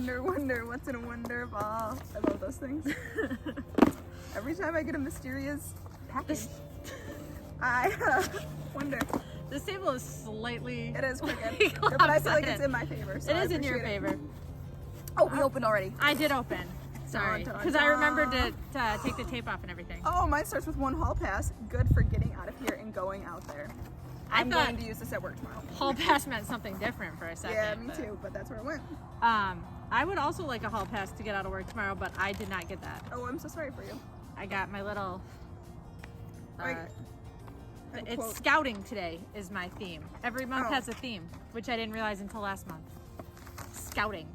Wonder, wonder, what's in a wonder ball? I love those things. Every time I get a mysterious package, I wonder. This table is slightly... It is crooked, but I feel like it's in my favor. So it is in your favor. Oh, we opened already. I did open. Sorry, because I remembered to take the tape off and everything. Oh, mine starts with 1 hall pass. Good for getting out of here and going out there. I'm going to use this at work tomorrow. Hall pass meant something different for a second. Yeah, me too, but that's where it went. I would also like a hall pass to get out of work tomorrow, but I did not get that. Oh, I'm so sorry for you. I got my little... it's quote. scouting today is my theme. Every month has a theme, which I didn't realize until last month. Scouting.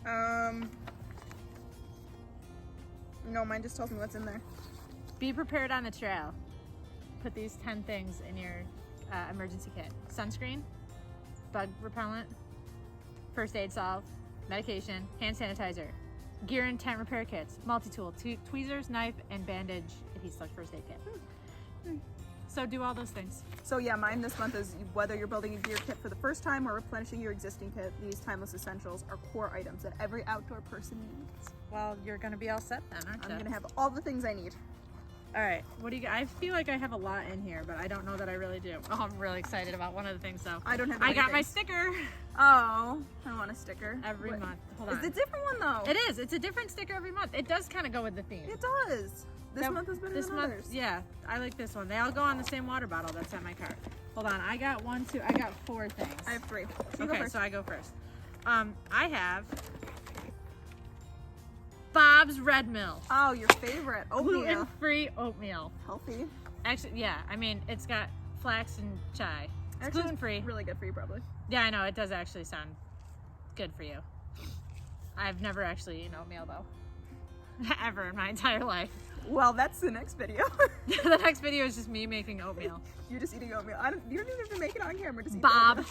No, mine just tells me what's in there. Be prepared on the trail. Put these 10 things in your emergency kit. Sunscreen, bug repellent, first aid salve, medication, hand sanitizer, gear and tent repair kits, multi-tool, tweezers, knife, and bandage adhesive first aid kit. So do all those things. So yeah, mine this month is whether you're building a gear kit for the first time or replenishing your existing kit, these timeless essentials are core items that every outdoor person needs. Well, you're gonna be all set then, aren't you? I'm gonna have all the things I need. All right, what do you? I feel like I have a lot in here, but I don't know that I really do. Oh, I'm really excited about one of the things though. I don't have. I got my sticker. Oh, I want a sticker Every month. Hold on. Is it a different one though? It is. It's a different sticker every month. It does kind of go with the theme. It does. This month is better than others. Yeah, I like this one. They all go on the same water bottle that's at my cart. Hold on, I got 1, 2, I got 4 things. I have 3. So okay, so I go first. I have Bob's Red Mill. Oh, your favorite oatmeal. Gluten-free oatmeal. Healthy. Actually, yeah. I mean, it's got flax and chai. It's gluten-free. Really good for you, probably. Yeah, I know. It does actually sound good for you. I've never actually eaten oatmeal though, ever in my entire life. Well, that's the next video. The next video is just me making oatmeal. You're just eating oatmeal. You don't even have to make it on camera. Just eat Bob.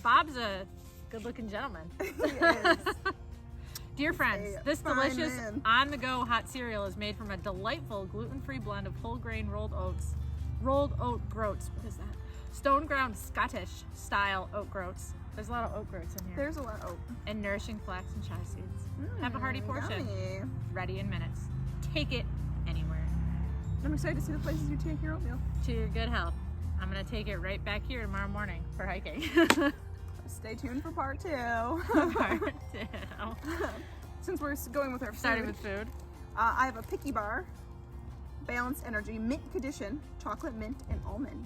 Bob's a good-looking gentleman. He is. Dear friends, this delicious on-the-go hot cereal is made from a delightful gluten-free blend of whole grain rolled oat groats. What is that? Stone ground Scottish style oat groats. There's a lot of oat groats in here. There's a lot of oat. And nourishing flax and chai seeds. Have a hearty portion. Yummy. Ready in minutes. Take it anywhere. I'm excited to see the places you take your oatmeal. To your good health. I'm gonna take it right back here tomorrow morning for hiking. Stay tuned for part 2. Part 2. Since we're going with our food. Starting with food. I have a picky bar, balanced energy, mint condition, chocolate mint and almond.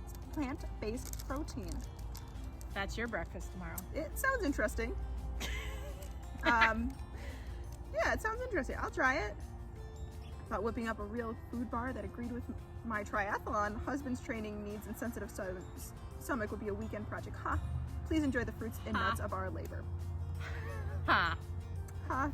It's plant-based protein. That's your breakfast tomorrow. It sounds interesting. Yeah, it sounds interesting. I'll try it. Thought whipping up a real food bar that agreed with my triathlon, husband's training needs and sensitive stomach would be a weekend project. Ha! Please enjoy the fruits and nuts of our labor. Ha. Ha.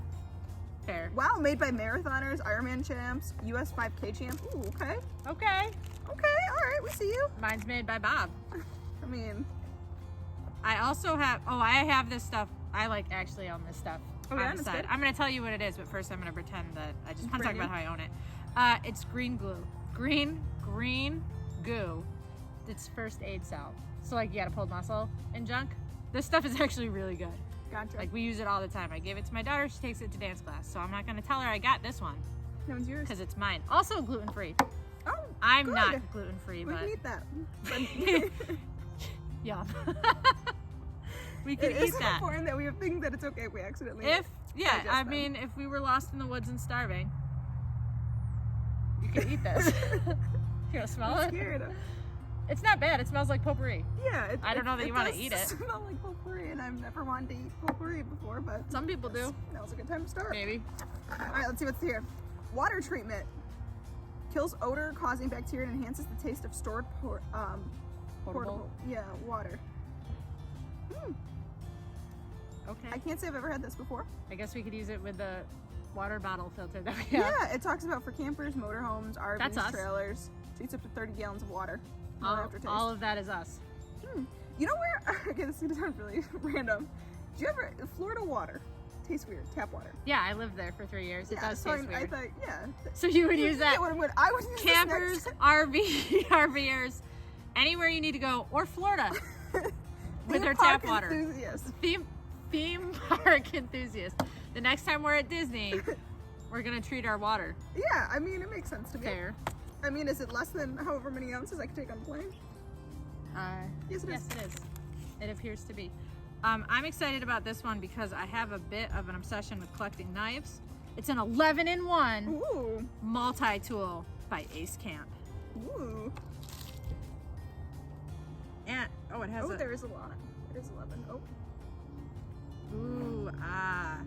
Fair. Wow, made by marathoners, Ironman champs, US 5K champ. Ooh, okay. Okay. Okay, all right, we see you. Mine's made by Bob. I mean, I also have, I have this stuff. I actually own this stuff on the side. I'm going to tell you what it is, but first I'm going to pretend that I just want to talk about how I own it. It's green glue. Green goo. It's first aid salve. So you got to pull muscle and junk. This stuff is actually really good. gotcha. We use it all the time. I gave it to my daughter. She takes it to dance class. So I'm not going to tell her I got this one. That one's yours. Because it's mine. Also gluten-free. Oh, I'm good. not gluten-free, We but... can eat that. Yum. We can It eat is that. important that we have things that it's okay if we accidentally Yeah, digest I them. mean, if we were lost in the woods and starving, you could eat this. You want to smell I'm it? scared. It's not bad. It smells like potpourri. Yeah. I don't know that you want to does eat it. smell like potpourri, and I've never wanted to eat potpourri before, but Some people do. now's a good time to start. Maybe. All right, let's see what's here. Water treatment. Kills odor-causing bacteria and enhances the taste of stored portable. Yeah, water. Okay. I can't say I've ever had this before. I guess we could use it with the water bottle filter that we have. Yeah, it talks about for campers, motorhomes, That's RVs, us. trailers. Treats up to 30 gallons of water. No aftertaste. All of that is us. You know where? Okay, this is gonna sound really random. Do you ever Florida water? Tastes weird. Tap water. Yeah, I lived there for 3 years. It does so taste I weird. thought, yeah. So you would use that. Yeah, I would use Campers, this RVers, anywhere you need to go, or Florida with their park tap water. enthusiasts. theme park enthusiast. The next time we're at Disney, we're gonna treat our water Yeah, I mean, it makes sense to me. fair. I mean, is it less than however many ounces I can take on a plane? Yes, it is. Yes, it is. It appears to be. I'm excited about this one because I have a bit of an obsession with collecting knives. It's an 11-in-1 Ooh. multi-tool by Ace Camp. Ooh. And, oh, it has Oh, a... there is a lot. It is 11. Oh. Ooh, ah.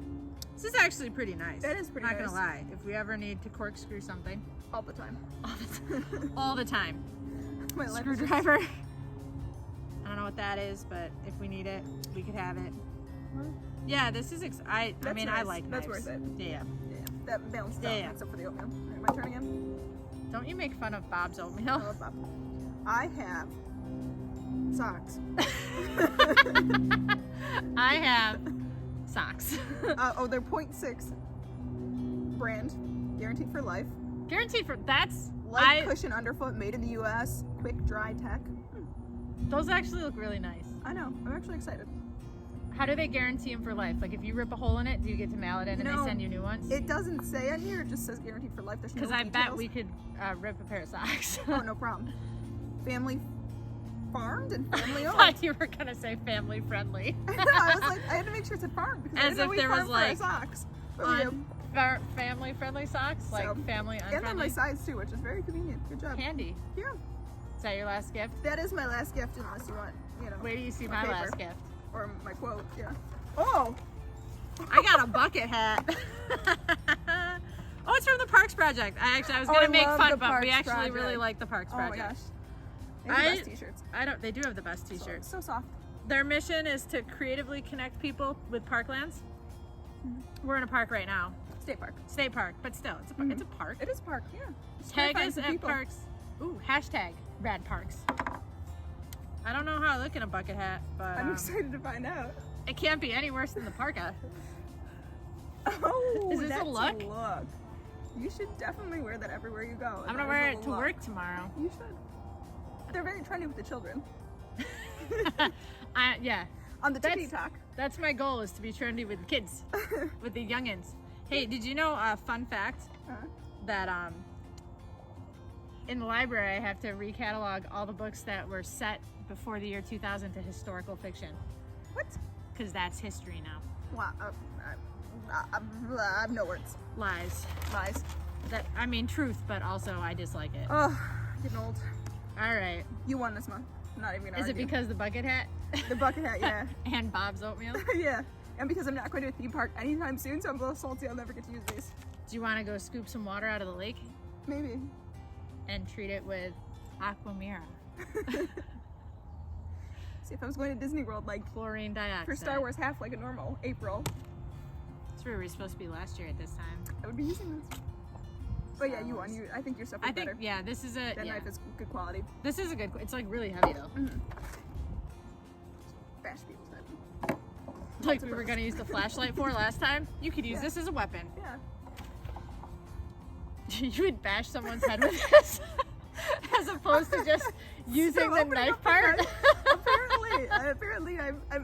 This is actually pretty nice. That is pretty Not nice. gonna lie. If we ever need to corkscrew something, All the time. all the time. My life is Screwdriver. I don't know what that is, but if we need it, we could have it. Yeah, this is, I That's mean, I nice. like That's knives. worth it. Yeah. Yeah, that balanced out Yeah. except for the oatmeal. All right, my turn again. Don't you make fun of Bob's I oatmeal? love Bob. I have socks. I have socks. Oh, they're 0.6 brand, guaranteed for life. Guaranteed for, that's, Light cushion underfoot, made in the U.S. Quick dry tech. those actually look really nice. I know. I'm actually excited. How do they guarantee them for life? Like if you rip a hole in it, do you get to mail it in and they send you new ones? It doesn't say on here. It just says guaranteed for life. There's no Because I bet details. we could rip a pair of socks. Oh, no problem. Family farmed and family I owned. thought you were gonna say family friendly. I know. I was like, I had to make sure it's a farm because I As didn't know if we there farm was, like, for our socks. But we do. Family friendly socks, like So- family And then my unfriendly. size too, which is very convenient. Good job. Handy. Yeah. Is that your last gift? That is my last gift, unless you want, Wait till you see a my paper. last gift. Or my quote. Yeah. Oh. I got a bucket hat. Oh, it's from the Parks Project. I was Oh, gonna I make love fun, the but we Parks actually really Project. like the Parks Oh my Project. gosh. They have the best t-shirts. I don't. They do have the best T-shirts. So soft. Their mission is to creatively connect people with parklands. We're in a park right now, State park. state park, but still, it's a it's a park. It is park. Yeah. It's Tag terrifying us for at people. parks. Ooh, hashtag rad parks. I don't know how I look in a bucket hat, but I'm excited to find out. it can't be any worse than the parka. Oh, Is this a that's look? You should definitely wear that everywhere you go. I'm That gonna wear is a it to look. work tomorrow. You should. They're very trendy with the children. Yeah, On the That's- TikTok. that's my goal, is to be trendy with the kids, with the youngins. Hey, did you know a fun fact that in the library I have to recatalog all the books that were set before the year 2000 to historical fiction, What? because that's history now. Wow. I have no words. Lies. Lies. That, I mean, truth, but also I dislike it. Oh, getting old. All right. You won this month. I'm not even gonna Is it argue. because the bucket hat? The bucket hat, yeah. And Bob's oatmeal? Yeah. And because I'm not going to a theme park anytime soon, so I'm a little salty I'll never get to use these. Do you want to go scoop some water out of the lake Maybe. and treat it with Aquamira, See, if I was going to Disney World, like, chlorine dioxide? for Star Wars half like a normal April, That's where we were supposed to be last year at this time. I would be using this. But yeah, you won. I think your stuff is I think, better. yeah, this is a, That yeah. knife is good quality. This is a good, it's like really heavy though. Bash people's head. Like we were gonna use the flashlight for last time. You could use Yeah. this as a weapon. Yeah. You would bash someone's head with this, as opposed to just using the opening knife up the part. knife. Apparently,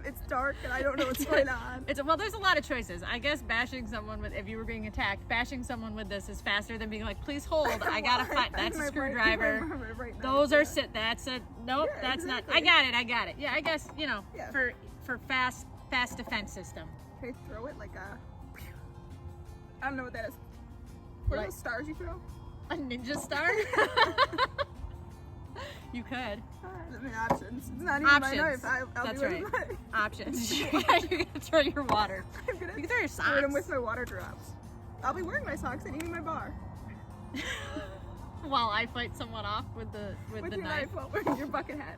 it's dark and I don't know what's going on. Well, there's a lot of choices. I guess bashing someone with, if you were being attacked, bashing someone with this is faster than being like, please hold, I gotta fight. That's a screwdriver. Those are that's a, nope, Yeah, that's not, exactly. I got it. Yeah, I guess, Yeah. for fast defense system. Okay, throw it like a. I don't know what that is. What are Like- those stars you throw? A ninja star? You could. I mean, options. It's not even Options. my knife. I'll That's do it right. with my. Options. You're gonna throw your water. I'm gonna You can throw your throw them socks. with my water drops. I'll be wearing my socks and eating my bar While I fight someone off with the with the your knife. knife while wearing your bucket hat.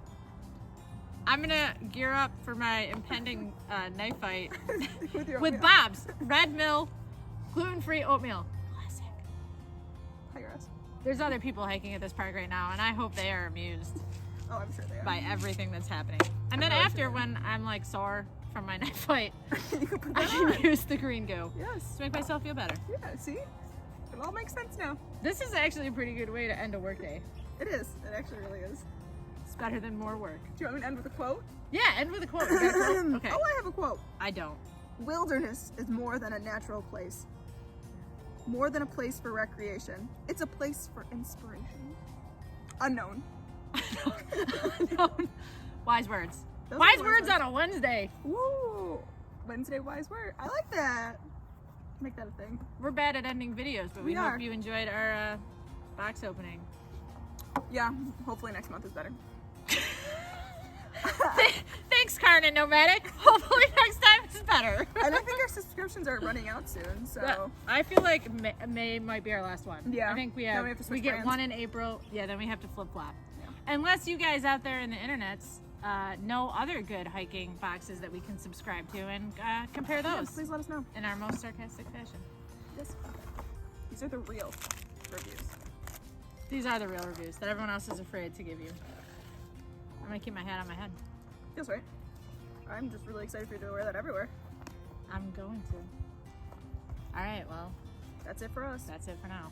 I'm gonna gear up for my impending knife fight with your with oatmeal. Bob's Red Mill gluten-free oatmeal. Classic. Digress. There's other people hiking at this park right now, and I hope they are amused Oh, I'm sure they are. by everything that's happening. And then really after, sure. when I'm like sore from my knife fight, You can put I that can on. use the green goo Yes. to make myself feel better. Yeah. See, it all makes sense now. This is actually a pretty good way to end a workday. It is. It actually really is. It's better than more work. Do you want me to end with a quote? Yeah, end with a quote. You got a quote? Okay. Oh, I have a quote. I don't. Wilderness is more than a natural place. More than a place for recreation. It's a place for inspiration. Unknown. Unknown. Wise words. Those Wise are words on a Wednesday. Woo! Wednesday wise word. I like that. Make that a thing. We're bad at ending videos, but we We are. hope you enjoyed our box opening. Yeah, hopefully next month is better. Thanks, Cairn and Nomadik. Hopefully next time is better. And I think our subscriptions are running out soon, so I feel like May might be our last one. Yeah. I think we Then have. we have to We switch get brands. one in April. Yeah, then we have to flip flop. Yeah. Unless you guys out there in the internets know other good hiking boxes that we can subscribe to and compare yeah, those please let us know. in our most sarcastic fashion. Yes. These are the real reviews. These are the real reviews that everyone else is afraid to give you. I'm gonna keep my hat on my head. Feels right. I'm just really excited for you to wear that everywhere. I'm going to. All right, well, That's it for us. that's it for now.